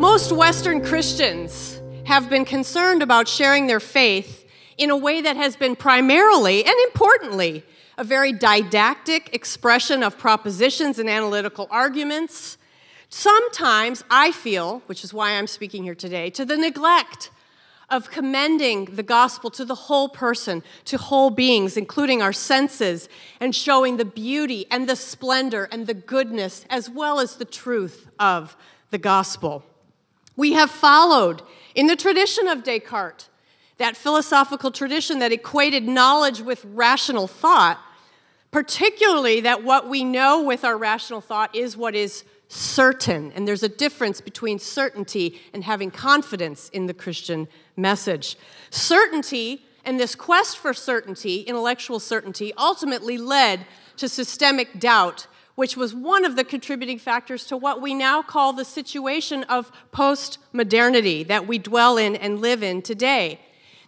Most Western Christians have been concerned about sharing their faith in a way that has been primarily and importantly a very didactic expression of propositions and analytical arguments. Sometimes I feel, which is why I'm speaking here today, to the neglect of commending the gospel to the whole person, to whole beings, including our senses, and showing the beauty and the splendor and the goodness as well as the truth of the gospel. We have followed in the tradition of Descartes, that philosophical tradition that equated knowledge with rational thought, particularly that what we know with our rational thought is what is certain. And there's a difference between certainty and having confidence in the Christian message. Certainty and this quest for certainty, intellectual certainty, ultimately led to systemic doubt, which was one of the contributing factors to what we now call the situation of post-modernity that we dwell in and live in today.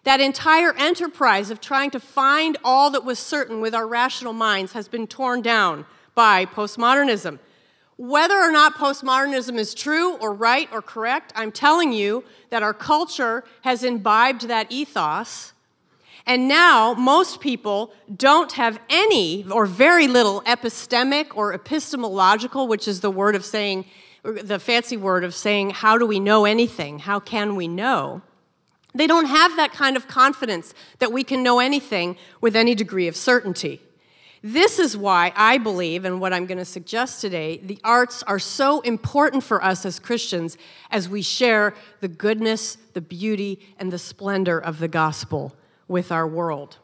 That entire enterprise of trying to find all that was certain with our rational minds has been torn down by postmodernism. Whether or not postmodernism is true or right or correct, I'm telling you that our culture has imbibed that ethos, and now most people don't have any or very little epistemic or epistemological, which is the word of saying, the fancy word of saying, how do we know anything? How can we know? They don't have that kind of confidence that we can know anything with any degree of certainty. This is why I believe, and what I'm going to suggest today, the arts are so important for us as Christians as we share the goodness, the beauty, and the splendor of the gospel with our world.